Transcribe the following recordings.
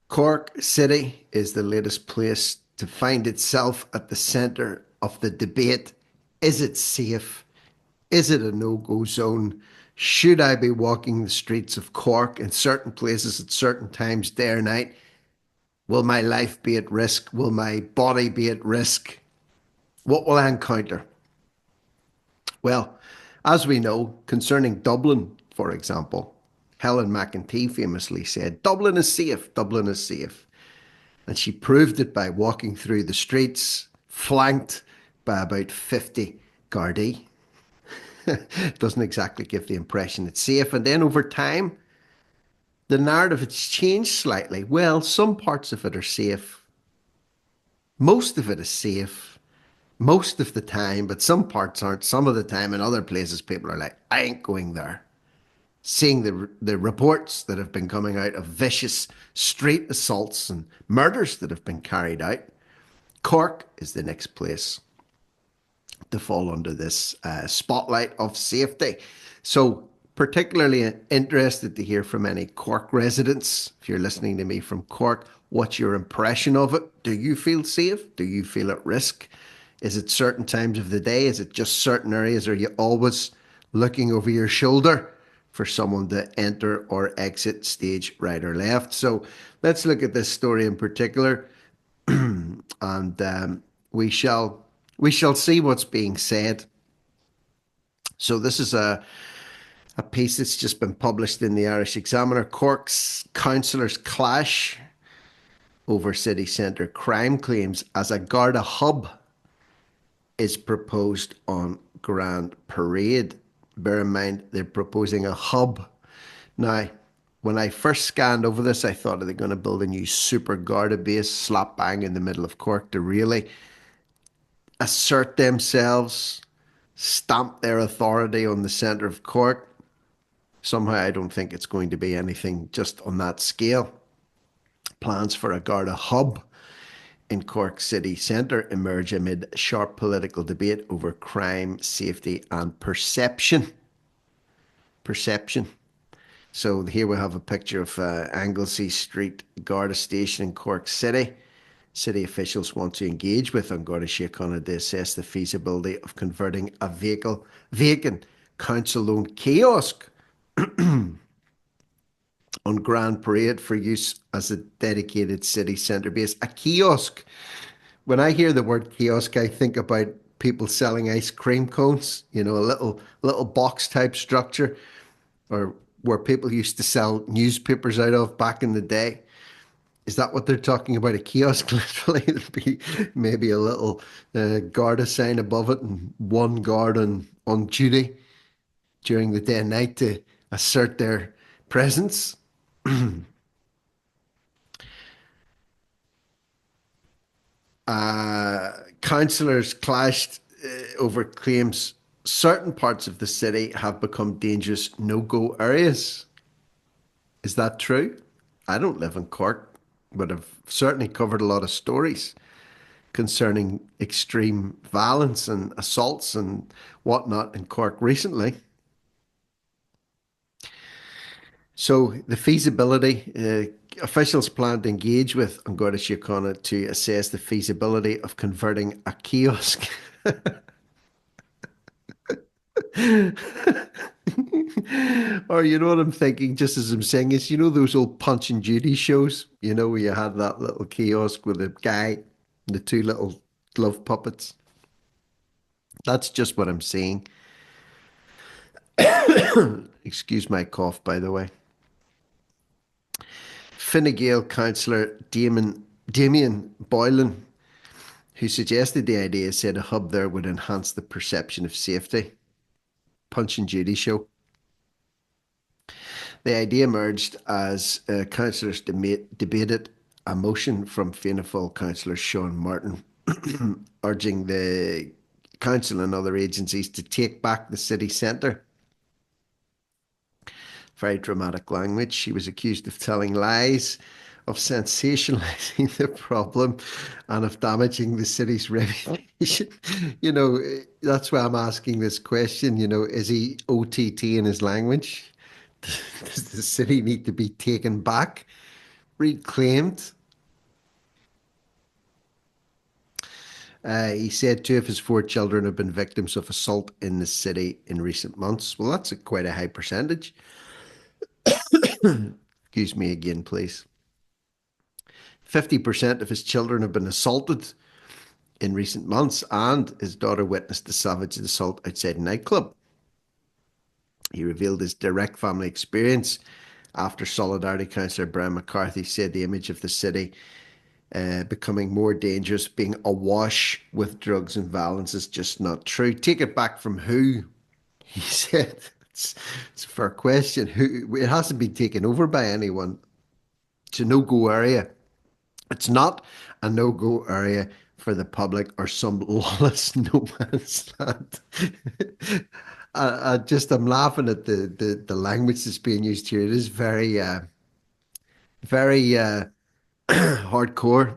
Cork City is the latest place to find itself at the centre of the debate. Is it safe? Is it a no-go zone? Should I be walking the streets of Cork in certain places at certain times, day or night? Will my life be at risk? Will my body be at risk? What will I encounter? Well, as we know, concerning Dublin, for example, Helen McEntee famously said, Dublin is safe, Dublin is safe. And she proved it by walking through the streets, flanked by about 50 Gardaí. Doesn't exactly give the impression it's safe. And then over time, the narrative has changed slightly. Well, some parts of it are safe. Most of it is safe most of the time, but some parts aren't some of the time. In other places, people are like, I ain't going there. Seeing the reports that have been coming out of vicious street assaults and murders that have been carried out, Cork is the next place to fall under this spotlight of safety. So, particularly interested to hear from any Cork residents. If you're listening to me from Cork, what's your impression of it? Do you feel safe? Do you feel at risk? Is it certain times of the day? Is it just certain areas? Are you always looking over your shoulder for someone to enter or exit stage right or left? So let's look at this story in particular, and we shall we shall see what's being said. So this is a piece that's just been published in the Irish Examiner. Cork's councillors clash over city centre crime claims as a Garda hub is proposed on Grand Parade. Bear in mind, they're proposing a hub. Now, when I first scanned over this, I thought, are they going to build a new super Garda base slap bang in the middle of Cork to really assert themselves, stamp their authority on the centre of Cork? Somehow, I don't think it's going to be anything just on that scale. Plans for a Garda hub in Cork city centre emerge amid sharp political debate over crime, safety, and perception. Perception. So here we have a picture of Anglesey Street Garda Station in Cork City. City officials want to engage with An Garda Síochána to assess the feasibility of converting a vacant council-owned kiosk on Grand Parade for use as a dedicated city centre base. A kiosk. When I hear the word kiosk, I think about people selling ice cream cones, you know, a little box type structure, or where people used to sell newspapers out of back in the day. Is that what they're talking about? A kiosk, literally? There'd be maybe a little Garda sign above it and one guard on duty during the day and night to assert their presence. Councillors clashed over claims certain parts of the city have become dangerous no-go areas. Is that true? I don't live in Cork, but I've certainly covered a lot of stories concerning extreme violence and assaults and whatnot in Cork recently. So the feasibility, officials plan to engage with An Garda Síochána to assess the feasibility of converting a kiosk. Or you know what I'm thinking, just as I'm saying is, you know those old Punch and Judy shows, you know, where you had that little kiosk with a guy and the two little glove puppets. That's just what I'm seeing. Excuse my cough, by the way. Fine Gael councillor Damien Boylan, who suggested the idea, said a hub there would enhance the perception of safety. Punch and Judy show. The idea emerged as councillors debated a motion from Fianna Fáil councillor Sean Martin urging the council and other agencies to take back the city centre. Very dramatic language. She was accused of telling lies, of sensationalising the problem, and of damaging the city's reputation. You know, that's why I'm asking this question. You know, is he OTT in his language? Does the city need to be taken back? reclaimed. He said two of his four children have been victims of assault in the city in recent months. Well, that's quite a high percentage. Excuse me again, please. 50% of his children have been assaulted in recent months, and his daughter witnessed a savage assault outside a nightclub. He revealed his direct family experience after Solidarity councillor Brian McCarthy said the image of the city becoming more dangerous, being awash with drugs and violence is just not true. Take it back from who? He said. It's a fair question. Who? It hasn't been taken over by anyone. It's a no-go area. It's not a no-go area for the public or some lawless no man's land. I'm laughing at the language that's being used here. It is very hardcore.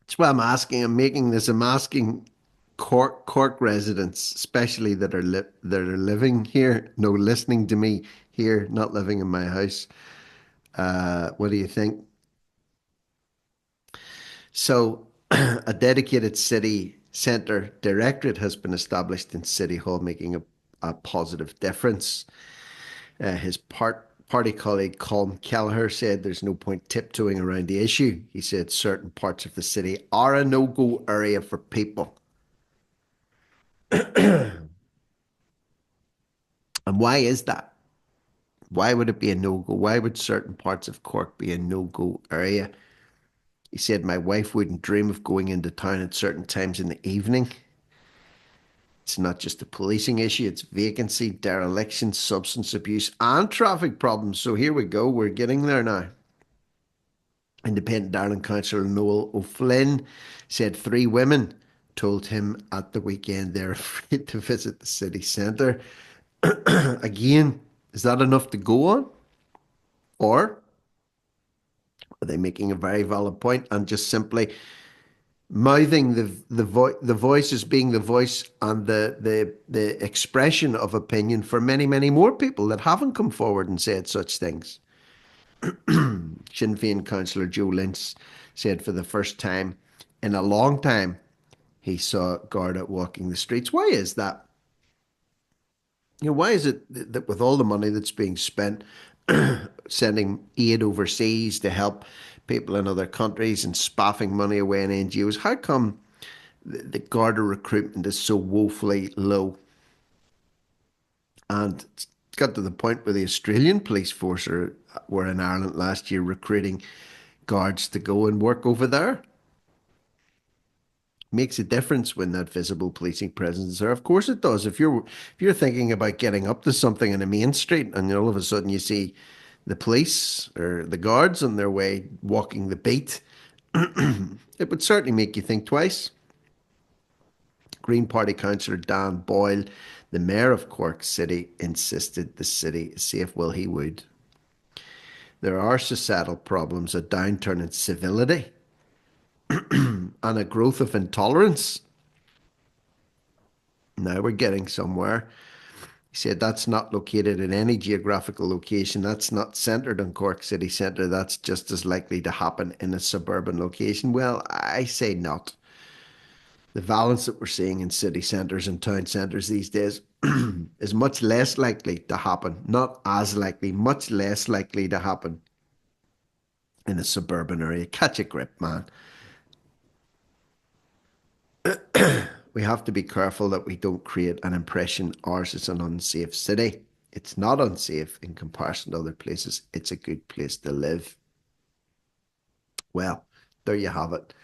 That's why I'm asking. I'm asking Cork residents, especially that are living here, no, listening to me here, not living in my house. What do you think? So, a dedicated city centre directorate has been established in City Hall, making a positive difference. His party colleague Colm Kelleher said there's no point tiptoeing around the issue. He said certain parts of the city are a no go area for people. And why is that? Why would it be a no go? Why would certain parts of Cork be a no go area? He said, my wife wouldn't dream of going into town at certain times in the evening. It's not just a policing issue, it's vacancy, dereliction, substance abuse, and traffic problems. So here we go, we're getting there now. Independent Ireland councillor Noel O'Flynn said three women told him at the weekend they're afraid to visit the city centre. Again, is that enough to go on? Or are they making a very valid point and just simply mouthing the voice as being the voice and the expression of opinion for many, many more people that haven't come forward and said such things? Sinn Féin councillor Joe Lynch said for the first time in a long time he saw Garda walking the streets. Why is that? Why is it that with all the money that's being spent sending aid overseas to help people in other countries and spaffing money away in NGOs, how come the Garda recruitment is so woefully low? And it's got to the point where the Australian police force were in Ireland last year recruiting guards to go and work over there. Makes a difference when that visible policing presence is there. Of course it does. If you're thinking about getting up to something in a main street and all of a sudden you see the police or the guards on their way walking the beat, it would certainly make you think twice. Green Party councillor Dan Boyle, the mayor of Cork City, insisted the city is safe. Well, he would. There are societal problems, a downturn in civility, and a growth of intolerance. Now we're getting somewhere. He said that's not located in any geographical location. That's not centred on Cork City Centre. That's just as likely to happen in a suburban location. Well, I say not. The violence that we're seeing in city centres and town centres these days is much less likely to happen. Not as likely, much less likely to happen in a suburban area. Catch a grip, man. We have to be careful that we don't create an impression ours is an unsafe city. It's not unsafe in comparison to other places. It's a good place to live. Well, there you have it.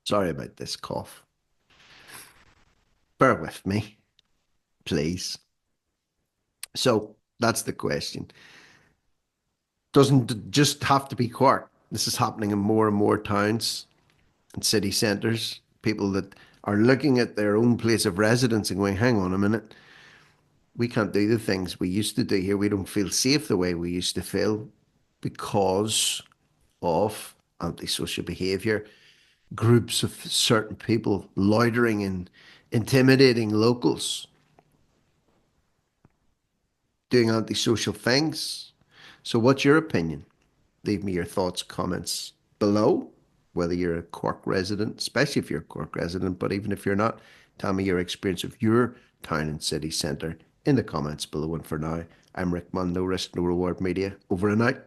Sorry about this cough. Bear with me, please. So that's the question. Doesn't just have to be Cork. This is happening in more and more towns and city centres. People that are looking at their own place of residence and going, hang on a minute, we can't do the things we used to do here. We don't feel safe the way we used to feel because of antisocial behaviour, groups of certain people loitering and intimidating locals. doing antisocial things. So what's your opinion? Leave me your thoughts, comments below, whether you're a Cork resident, especially if you're a Cork resident, but even if you're not, tell me your experience of your town and city centre in the comments below. And for now, I'm Rick Munn, No Risk, No Reward Media, over and out.